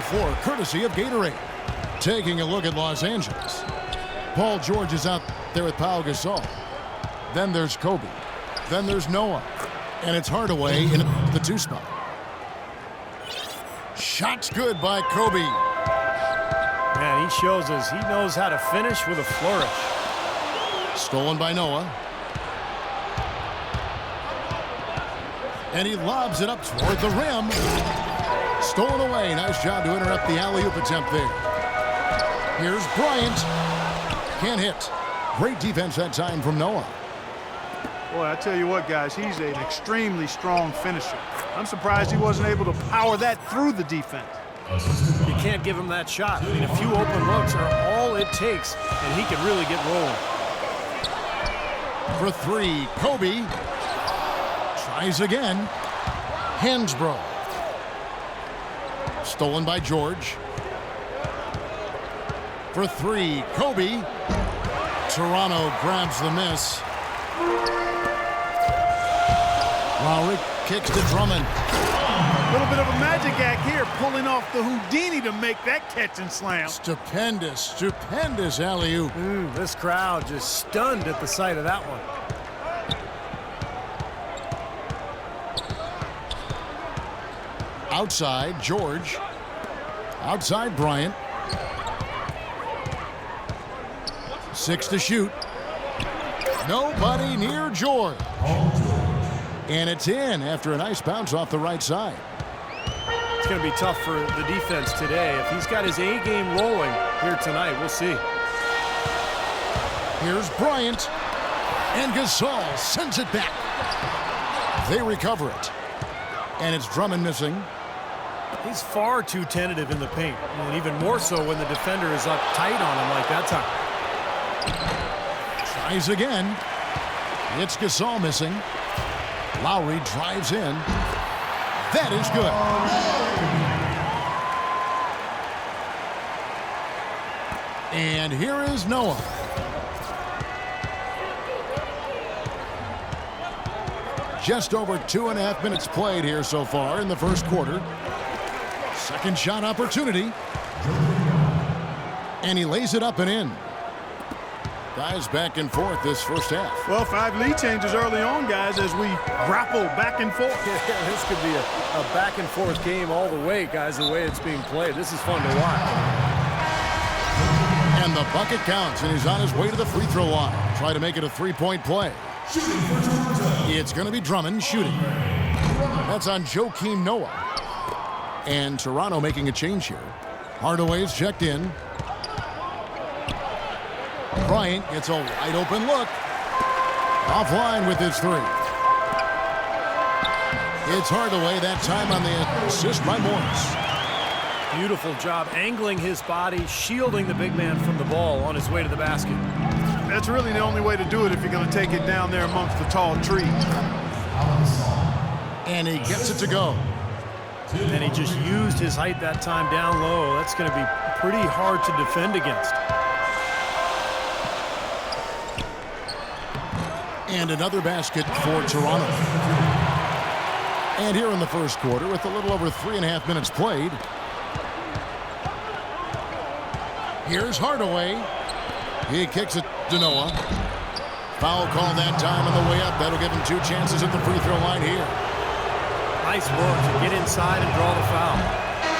floor, courtesy of Gatorade. Taking a look at Los Angeles. Paul George is out there with Pau Gasol. Then there's Kobe. Then there's Noah. And it's Hardaway in the 2 spot. Shot's good by Kobe. Man, he shows us he knows how to finish with a flourish. Stolen by Noah. And he lobs it up toward the rim. Stolen away. Nice job to interrupt the alley-oop attempt there. Here's Bryant. Can't hit. Great defense that time from Noah. Boy, I tell you what, guys, he's an extremely strong finisher. I'm surprised he wasn't able to power that through the defense. You can't give him that shot. I mean, a few open looks are all it takes, and he can really get rolling. For 3, Kobe. Tries again. Hansbrough. Stolen by George. For 3, Kobe. Toronto grabs the miss. Lowry kicks to Drummond. A little bit of a magic act here, pulling off the Houdini to make that catch and slam. Stupendous, stupendous alley-oop. This crowd just stunned at the sight of that one. Outside, George. Outside, Bryant. 6 to shoot. Nobody near George. And it's in after a nice bounce off the right side. It's going to be tough for the defense today. If he's got his A game rolling here tonight, we'll see. Here's Bryant. And Gasol sends it back. They recover it. And it's Drummond missing. He's far too tentative in the paint, and even more so when the defender is up tight on him like that time. Tries again. It's Gasol missing. Lowry drives in. That is good. And here is Noah. Just over 2.5 minutes played here so far in the first quarter. Second shot opportunity. And he lays it up and in. Guys back and forth this first half. Well, 5 lead changes early on, guys, as we grapple back and forth. Yeah, this could be a back and forth game all the way, guys, the way it's being played. This is fun to watch. And the bucket counts, and he's on his way to the free throw line. Try to make it a 3-point play. It's going to be Drummond shooting. That's on Joakim Noah. And Toronto making a change here. Hardaway's checked in. Bryant gets a wide open look. Offline with his 3. It's Hardaway that time on the assist by Morris. Beautiful job angling his body, shielding the big man from the ball on his way to the basket. That's really the only way to do it if you're going to take it down there amongst the tall trees. And he gets it to go. And he just used his height that time down low. That's going to be pretty hard to defend against. And another basket for Toronto. And here in the first quarter, with a little over 3.5 minutes played, here's Hardaway. He kicks it to Noah. Foul call that time on the way up. That'll give him 2 chances at the free throw line here. Nice work to get inside and draw the foul.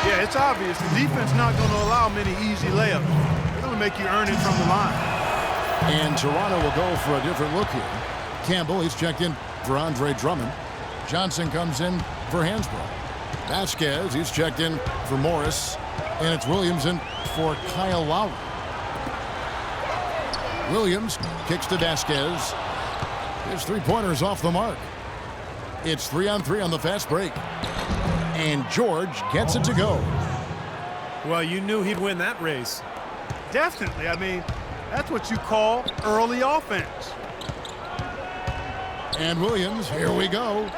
Yeah, it's obvious. The defense not going to allow many easy layups. They're going to make you earn it from the line. And Toronto will go for a different look here. Campbell, he's checked in for Andre Drummond. Johnson comes in for Hansbrough. Vasquez, he's checked in for Morris. And it's Williams in for Kyle Lowry. Williams kicks to Vasquez. His 3-pointer is off the mark. It's 3-on-3 on the fast break. And George gets it to go. Well, you knew he'd win that race. Definitely. I mean, that's what you call early offense. And Williams, here we go.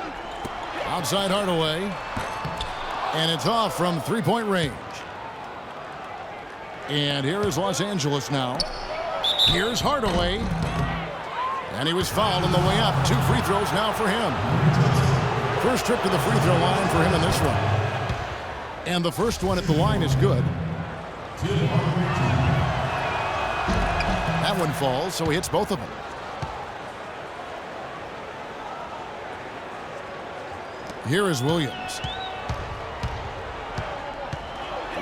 Outside Hardaway. And it's off from 3-point range. And here is Los Angeles now. Here's Hardaway. And he was fouled on the way up. 2 free throws now for him. First trip to the free throw line for him in this one. And the first one at the line is good. That one falls, so he hits both of them. Here is Williams.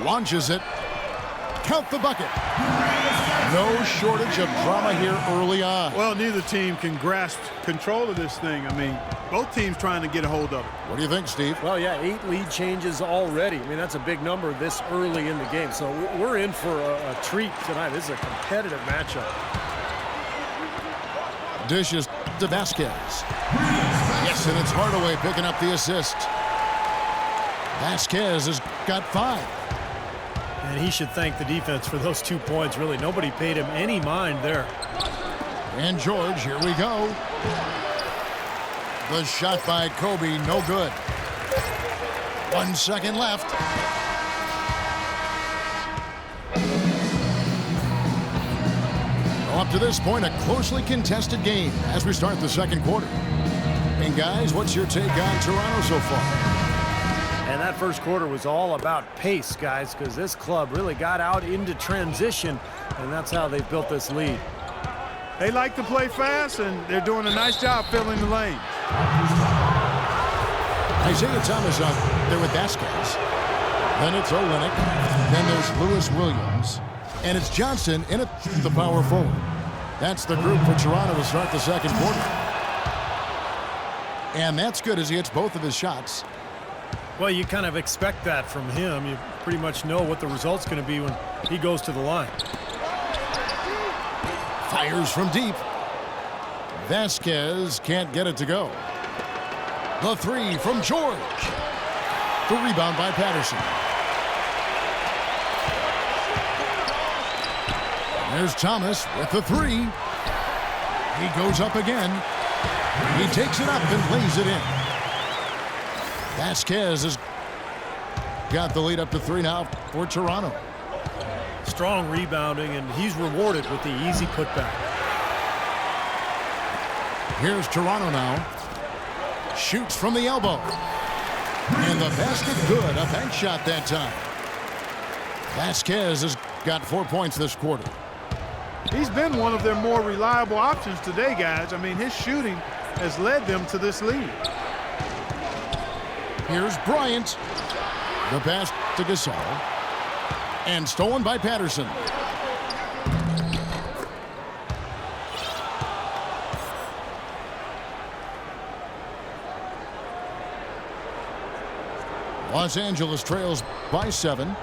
Launches it. Count the bucket. No shortage of drama here early on. Well, neither team can grasp control of this thing. I mean, both teams trying to get a hold of it. What do you think, Steve? Well, yeah, 8 lead changes already. I mean, that's a big number this early in the game. So we're in for a treat tonight. This is a competitive matchup. Dishes to Vasquez. Yes, and it's Hardaway picking up the assist. Vasquez has got 5. And he should thank the defense for those 2 points. Really, nobody paid him any mind there. And George, here we go. The shot by Kobe, no good. 1 second left. Well, up to this point, a closely contested game as we start the second quarter. And guys, what's your take on Toronto so far? And that first quarter was all about pace, guys, because this club really got out into transition, and that's how they've built this lead. They like to play fast, and they're doing a nice job filling the lane. Isaiah Thomas out there with Vasquez. Then it's Olynyk. Then there's Lewis Williams. And it's Johnson in at the power forward. That's the group for Toronto to start the second quarter. And that's good as he hits both of his shots. Well, you kind of expect that from him. You pretty much know what the result's going to be when he goes to the line. Fires from deep. Vasquez can't get it to go. The 3 from George. The rebound by Patterson. There's Thomas with the 3. He goes up again. He takes it up and lays it in. Vasquez has got the lead up to 3 now for Toronto. Strong rebounding, and he's rewarded with the easy putback. Here's Toronto now. Shoots from the elbow. And the basket good. A bank shot that time. Vasquez has got 4 points this quarter. He's been one of their more reliable options today, guys. I mean, his shooting has led them to this lead. Here's Bryant. The pass to Gasol. And stolen by Patterson. Los Angeles trails by 7.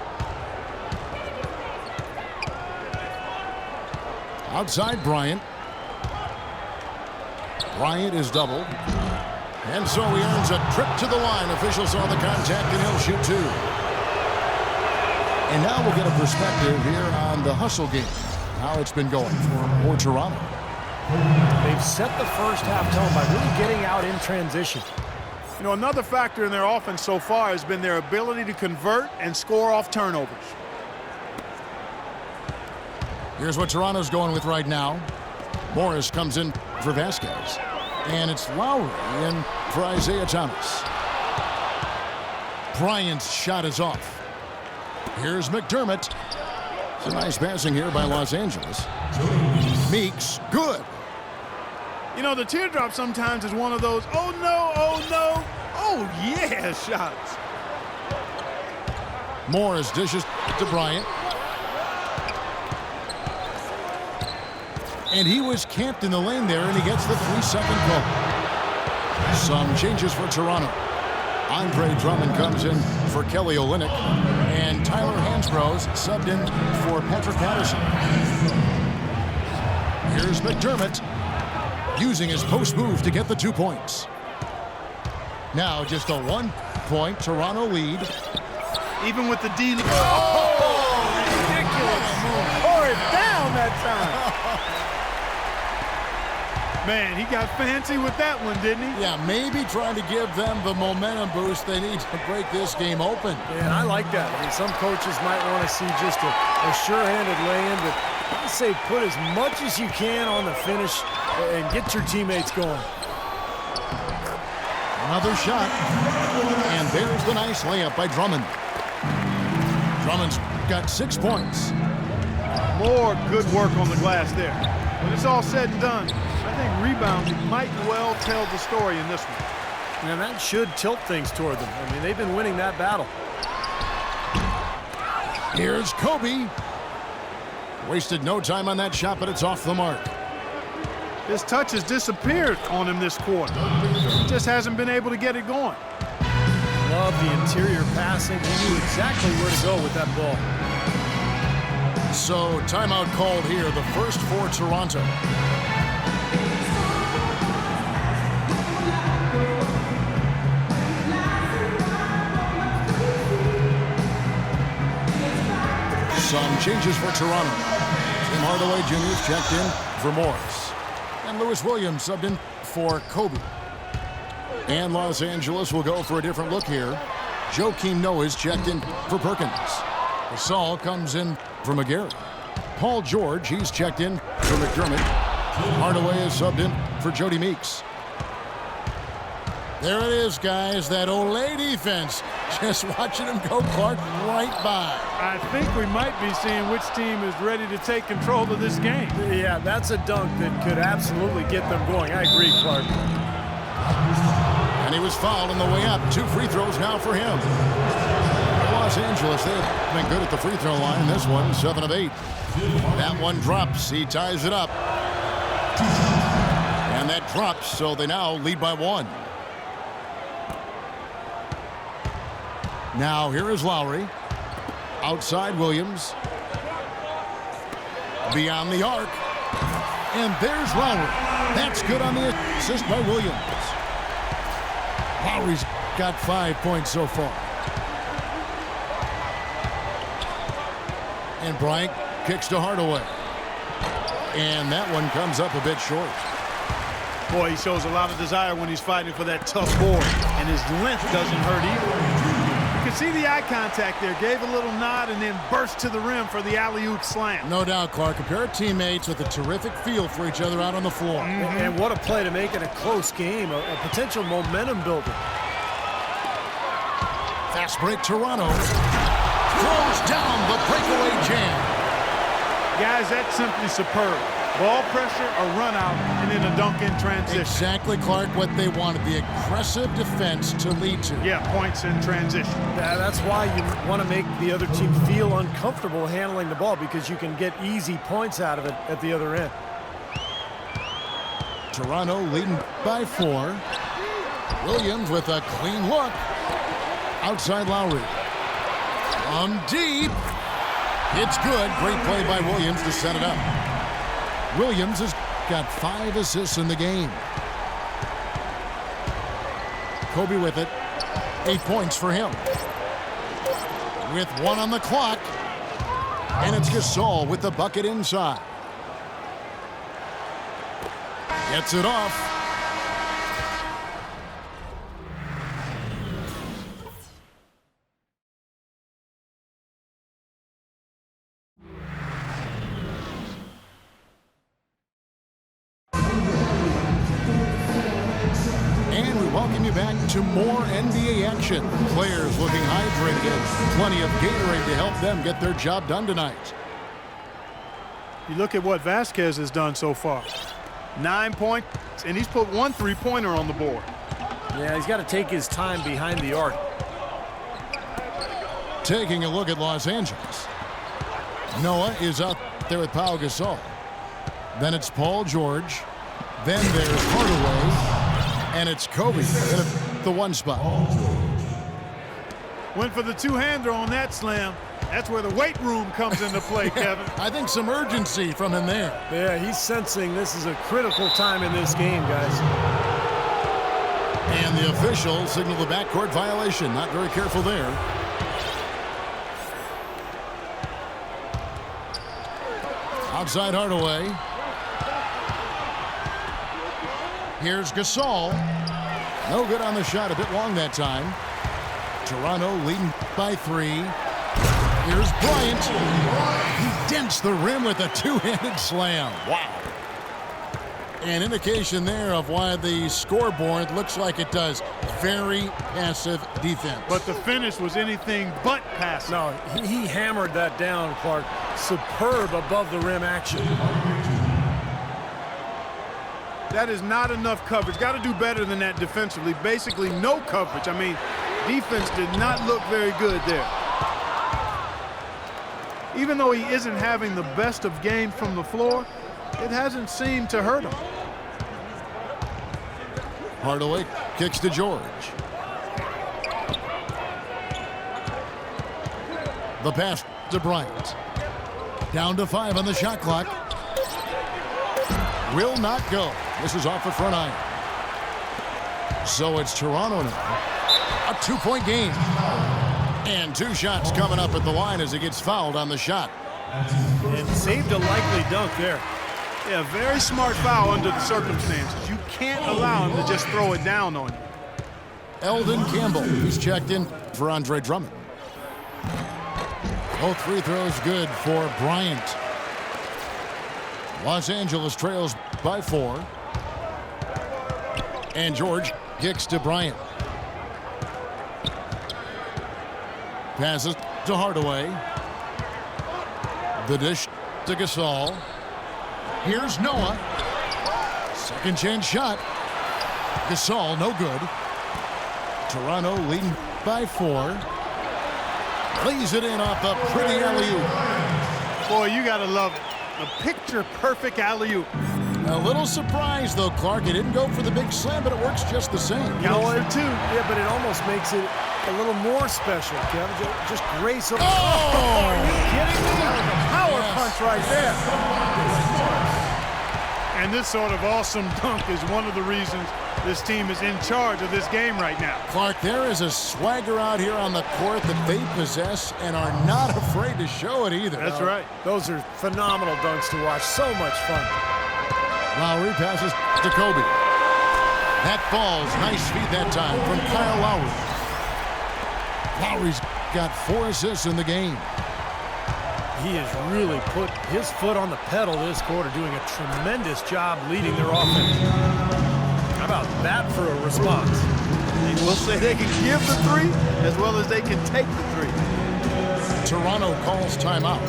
Outside Bryant. Bryant is doubled. And so he earns a trip to the line. Officials saw the contact, and he'll shoot 2. And now we'll get a perspective here on the hustle game. How it's been going for Toronto. They've set the first half tone by really getting out in transition. You know, another factor in their offense so far has been their ability to convert and score off turnovers. Here's what Toronto's going with right now. Morris comes in for Vasquez. And it's Lowry in for Isaiah Thomas. Bryant's shot is off. Here's McDermott. It's a nice passing here by Los Angeles. Meeks, good. You know, the teardrop sometimes is one of those, oh no, oh yeah shots. Morris dishes to Bryant. And he was camped in the lane there, and he gets the 3-second call. Some changes for Toronto. Andre Drummond comes in for Kelly Olynyk, and Tyler Hansbrough subbed in for Patrick Patterson. Here's McDermott using his post move to get the 2 points. Now just a 1-point Toronto lead. Even with the D. Oh, ridiculous. Tore it down that time. Man, he got fancy with that one, didn't he? Yeah, maybe trying to give them the momentum boost they need to break this game open. And I like that. I mean, some coaches might want to see just a sure-handed lay-in, but I say put as much as you can on the finish and get your teammates going. Another shot. And there's the nice layup by Drummond. Drummond's got 6 points. More good work on the glass there. When it's all said and done, I think rebounds might well tell the story in this one. And that should tilt things toward them. I mean, they've been winning that battle. Here's Kobe. Wasted no time on that shot, but it's off the mark. His touch has disappeared on him this quarter. He just hasn't been able to get it going. Love the interior passing. He knew exactly where to go with that ball. So, timeout called here, the first for Toronto. Some changes for Toronto. Tim Hardaway Jr. is checked in for Morris. And Lewis Williams subbed in for Kobe. And Los Angeles will go for a different look here. Joakim Noah is checked in for Perkins. Gasol comes in for McGarry. Paul George, he's checked in for McDermott. Hardaway is subbed in for Jody Meeks. There it is, guys. That Olay defense. Just watching him go, Clark, right by. I think we might be seeing which team is ready to take control of this game. Yeah, that's a dunk that could absolutely get them going. I agree, Clark. And he was fouled on the way up. 2 free throws now for him. Los Angeles, they've been good at the free throw line. This one, 7 of 8. That one drops. He ties it up. And that drops, so they now lead by 1. Now here is Lowry. Outside Williams. Beyond the arc. And there's Lowry. That's good on the assist by Williams. Lowry's got 5 points so far. And Bryant kicks to Hardaway. And that one comes up a bit short. Boy, he shows a lot of desire when he's fighting for that tough board. And his length doesn't hurt either. You can see the eye contact there. Gave a little nod and then burst to the rim for the alley-oop slam. No doubt, Clark. A pair of teammates with a terrific feel for each other out on the floor. And what a play to make it a close game. A potential momentum builder. Fast break, Toronto. Throws down the breakaway jam. Guys, that's simply superb. Ball pressure, a run out, and then a dunk in transition. Exactly, Clark, what they wanted. The aggressive defense to lead to. Yeah, points in transition. Yeah, that's why you want to make the other team feel uncomfortable handling the ball, because you can get easy points out of it at the other end. Toronto leading by 4. Williams with a clean look. Outside Lowry. From deep. It's good. Great play by Williams to set it up. Williams has got 5 assists in the game. Kobe with it. 8 points for him. With 1 on the clock. And it's Gasol with the bucket inside. Gets it off. To more NBA action. Players looking hydrated. Plenty of Gatorade to help them get their job done tonight. You look at what Vasquez has done so far. 9 points, and he's put 1 3-pointer on the board. Yeah, he's got to take his time behind the arc. Taking a look at Los Angeles. Noah is out there with Pau Gasol. Then it's Paul George. Then there's Hardaway. And it's Kobe at the 1 spot. Went for the 2-hander on that slam. That's where the weight room comes into play, Kevin. I think some urgency from him there. Yeah, he's sensing this is a critical time in this game, guys. And the official signaled the backcourt violation. Not very careful there. Outside Hardaway. Here's Gasol. No good on the shot. A bit long that time. Toronto leading by 3. Here's Bryant. He dents the rim with a 2-handed slam. Wow. An indication there of why the scoreboard looks like it does. very passive defense. But the finish was anything but passive. No, he hammered that down, Clark. Superb above the rim action. That is not enough coverage. Got to do better than that defensively. Basically no coverage. I mean, defense did not look very good there. Even though he isn't having the best of games from the floor, it hasn't seemed to hurt him. Hardaway kicks to George. The pass to Bryant. Down to 5 on the shot clock. Will not go. This is off the front iron. So it's Toronto now. A 2-point game. And 2 shots coming up at the line as he gets fouled on the shot. And saved a likely dunk there. Yeah, very smart foul under the circumstances. You can't allow him to just throw it down on you. Eldon Campbell, he's checked in for Andre Drummond. Both free throws good for Bryant. Los Angeles trails by 4. And George kicks to Bryant. Passes to Hardaway. The dish to Gasol. Here's Noah. Second chance shot. Gasol, no good. Toronto leading by 4. Lays it in off the pretty alley-oop. Boy, you got to love it. A picture-perfect alley-oop. A little surprise, though, Clark. It didn't go for the big slam, but it works just the same. You know what? Yeah, but it almost makes it a little more special, Kevin. Just grace of... Oh! Are you kidding me? Power punch right there. And this sort of awesome dunk is one of the reasons this team is in charge of this game right now. Clark, there is a swagger out here on the court that they possess and are not afraid to show it either. That's right. Those are phenomenal dunks to watch. So much fun. Lowry passes to Kobe. That falls. Nice feed that time from Kyle Lowry. Lowry's got 4 assists in the game. He has really put his foot on the pedal this quarter, doing a tremendous job leading their offense. How about that for a response? We'll say they can give the 3 as well as they can take the 3. Toronto calls timeout.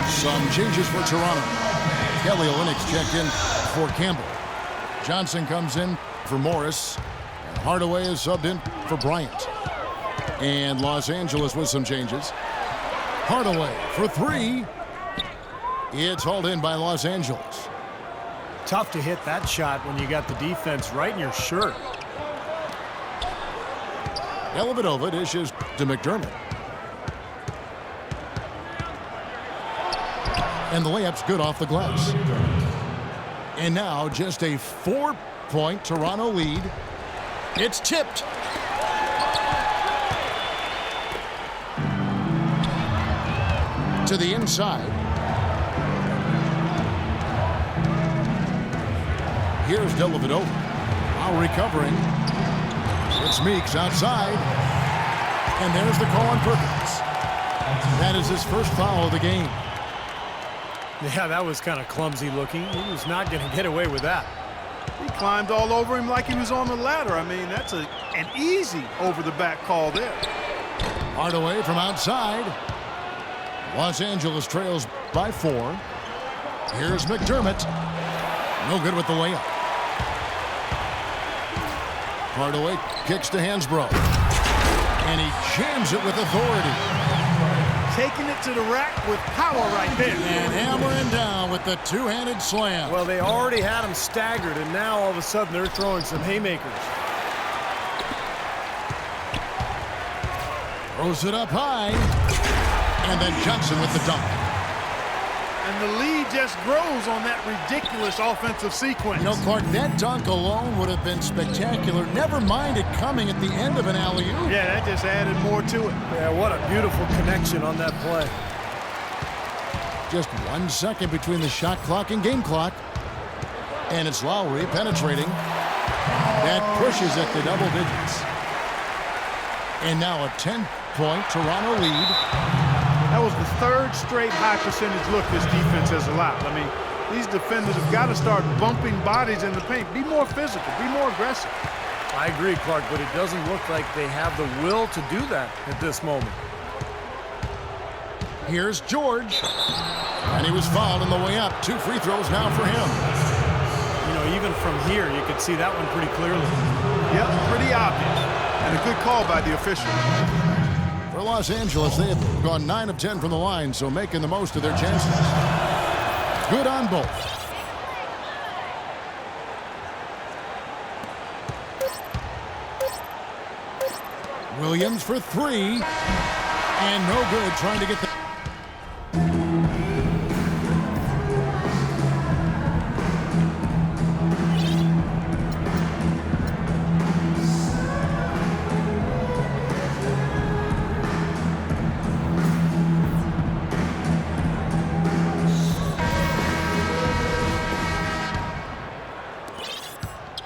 Some changes for Toronto. Kelly Olynyk checked in for Campbell. Johnson comes in for Morris. And Hardaway is subbed in for Bryant. And Los Angeles with some changes. Hardaway for 3. It's hauled in by Los Angeles. Tough to hit that shot when you got the defense right in your shirt. Dellavedova dishes to McDermott. And the layup's good off the glass. And now just a 4-point Toronto lead. It's tipped. To the inside. Here's Dellavedova. Now recovering. It's Meeks outside. And there's the call on Perkins. That is his first foul of the game. Yeah, that was kind of clumsy looking. He was not going to get away with that. He climbed all over him like he was on the ladder. I mean, that's an easy over-the-back call there. Hardaway from outside. Los Angeles trails by 4. Here's McDermott. No good with the layup. Hardaway kicks to Hansbrough. And he jams it with authority. Taking it to the rack with power right there. And hammering down with the 2-handed slam. Well, they already had him staggered, and now all of a sudden they're throwing some haymakers. Throws it up high. And then Johnson with the dunk. And the lead just grows on that ridiculous offensive sequence. You know, Clark, that dunk alone would have been spectacular. Never mind it coming at the end of an alley-oop. Yeah, that just added more to it. Yeah, what a beautiful connection on that play. Just 1 second between the shot clock and game clock. And it's Lowry penetrating. That pushes it to double digits. And now a 10-point Toronto lead. That was the third straight high percentage look this defense has allowed. I mean, these defenders have got to start bumping bodies in the paint. Be more physical, be more aggressive. I agree, Clark, but it doesn't look like they have the will to do that at this moment. Here's George. And he was fouled on the way up. 2 free throws now for him. You know, even from here, you could see that one pretty clearly. Yep, pretty obvious. And a good call by the official. For Los Angeles, they have gone 9 of 10 from the line, so making the most of their chances. Good on both. Williams for 3. And no good trying to get the...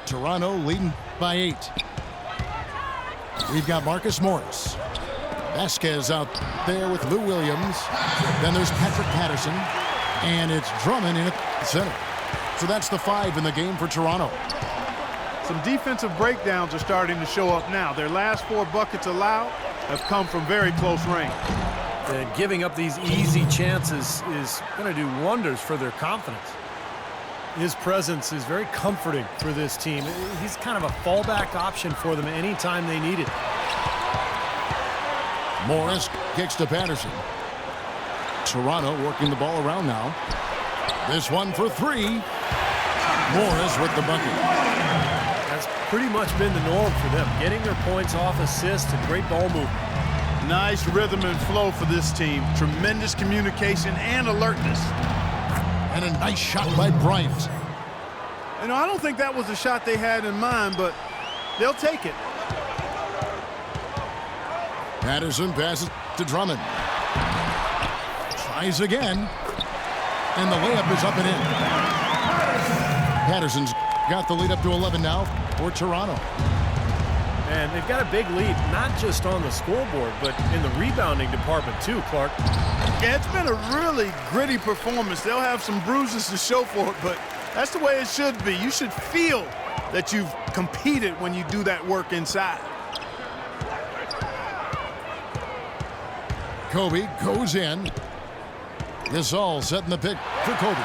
Toronto leading by 8. We've got Marcus Morris. Vasquez out there with Lou Williams. Then there's Patrick Patterson. And it's Drummond in at the center. So that's the 5 in the game for Toronto. Some defensive breakdowns are starting to show up now. Their last 4 buckets allowed have come from very close range. And giving up these easy chances is going to do wonders for their confidence. His presence is very comforting for this team. He's kind of a fallback option for them anytime they need it. Morris kicks to Patterson. Toronto working the ball around now. This one for 3. Morris with the bucket. That's pretty much been the norm for them, getting their points off assists and great ball movement. Nice rhythm and flow for this team. Tremendous communication and alertness. And a nice shot by Bryant. You know, I don't think that was the shot they had in mind, but they'll take it. Patterson passes to Drummond. Tries again. And the layup is up and in. Patterson's got the lead up to 11 now for Toronto. And they've got a big lead, not just on the scoreboard, but in the rebounding department too, Clark. Yeah, it's been a really gritty performance. They'll have some bruises to show for it, but that's the way it should be. You should feel that you've competed when you do that work inside. Kobe goes in. Gasol setting the pick for Kobe.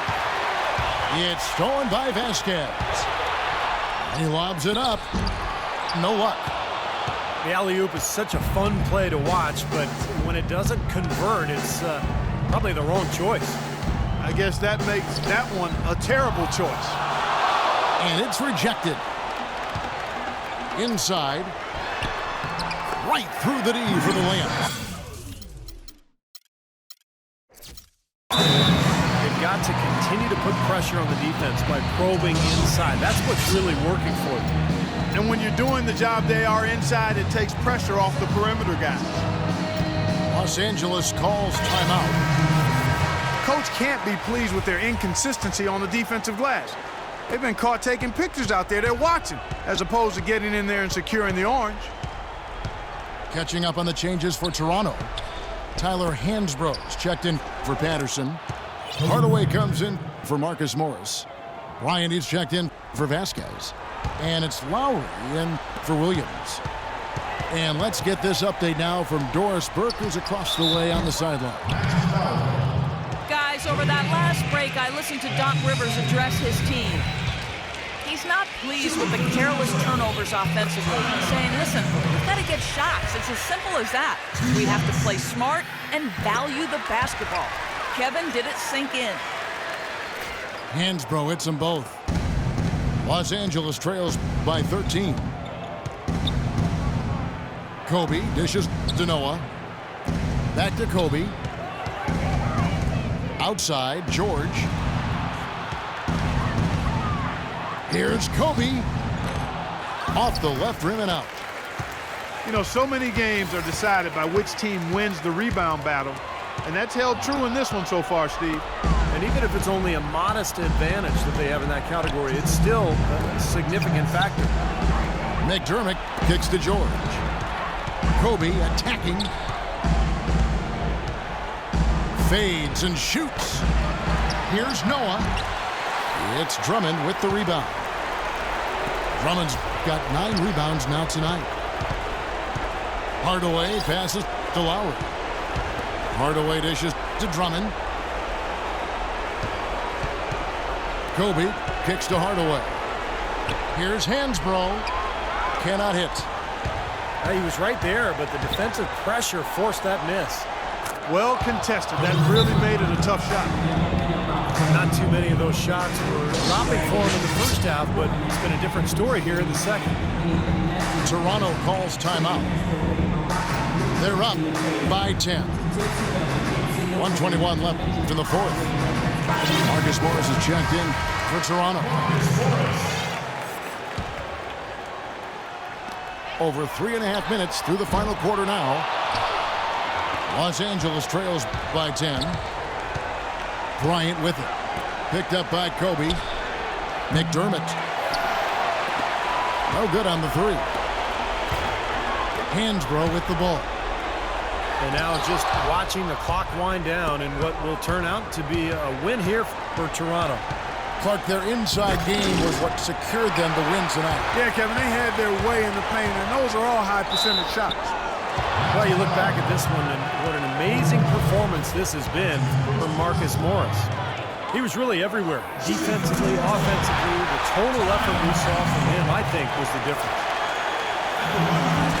It's stolen by Vasquez. He lobs it up. No luck. The alley-oop is such a fun play to watch, but when it doesn't convert, it's probably the wrong choice. I guess that makes that one a terrible choice. And it's rejected. Inside. Right through the D for the layup. They've got to continue to put pressure on the defense by probing inside. That's what's really working for them. And when you're doing the job they are inside, it takes pressure off the perimeter guys. Los Angeles calls timeout. Coach can't be pleased with their inconsistency on the defensive glass. They've been caught taking pictures out there. They're watching, as opposed to getting in there and securing the orange. Catching up on the changes for Toronto. Tyler Hansbrough's checked in for Patterson. Hardaway comes in for Marcus Morris. Bryant is checked in for Vasquez. And it's Lowry in for Williams. And let's get this update now from Doris Burke, who's across the way on the sideline. Guys, over that last break, I listened to Doc Rivers address his team. He's not pleased with the careless turnovers offensively. He's saying, listen, we've got to get shots. It's as simple as that. We have to play smart and value the basketball. Kevin did it sink in. Hansbrough hits them both. Los Angeles trails by 13. Kobe dishes to Noah. Back to Kobe. Outside, George. Here's Kobe. Off the left rim and out. You know, so many games are decided by which team wins the rebound battle. And that's held true in this one so far, Steve. And even if it's only a modest advantage that they have in that category, it's still a significant factor. McDermott kicks to George. Kobe attacking. Fades and shoots. Here's Noah. It's Drummond with the rebound. Drummond's got 9 rebounds now tonight. Hardaway passes to Lowry. Hardaway dishes to Drummond. Kobe kicks to Hardaway. Here's Hansbrough. Cannot hit. He was right there, but the defensive pressure forced that miss. Well contested. That really made it a tough shot. Not too many of those shots were dropping for him in the first half, but it's been a different story here in the second. Toronto calls timeout. They're up by 10. 1:21 left in the fourth. Marcus Morris is checked in for Toronto. Over 3.5 minutes through the final quarter now. Los Angeles trails by 10. Bryant with it. Picked up by Kobe. McDermott. No good on the three. Hansbrough with the ball. And now just watching the clock wind down in what will turn out to be a win here for Toronto. Clark, their inside game was what secured them the win tonight. Yeah, Kevin, they had their way in the paint, and those are all high percentage shots. Well, you look back at this one, and what an amazing performance this has been for Marcus Morris. He was really everywhere. Defensively, offensively, the total effort we saw from him, I think, was the difference.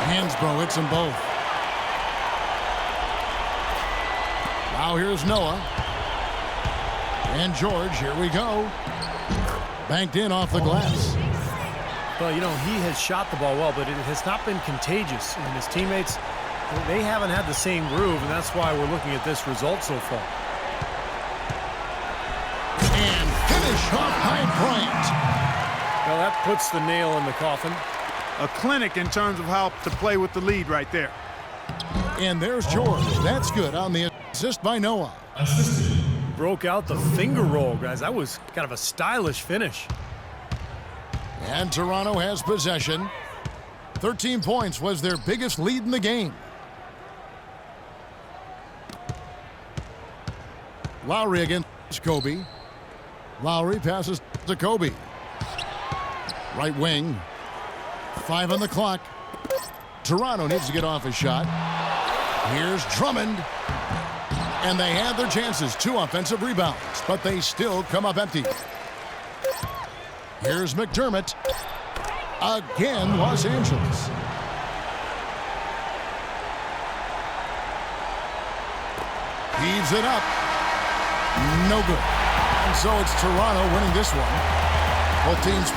Hansbrough hits them both. Now here's Noah. And George, here we go. Banked in off the glass. Well, you know, he has shot the ball well, but it has not been contagious. And his teammates, they haven't had the same groove, and that's why we're looking at this result so far. And finish off by Bryant. Well, that puts the nail in the coffin. A clinic in terms of how to play with the lead right there. And there's George. That's good on the assist by Noah. Broke out the finger roll, guys. That was kind of a stylish finish. And Toronto has possession. 13 points was their biggest lead in the game. Lowry against Kobe. Lowry passes to Kobe. Right wing. 5 on the clock. Toronto needs to get off a shot. Here's Drummond. And they had their chances. 2 offensive rebounds, but they still come up empty. Here's McDermott. Again, Los Angeles. Heaves it up. No good. And so it's Toronto winning this one. Both teams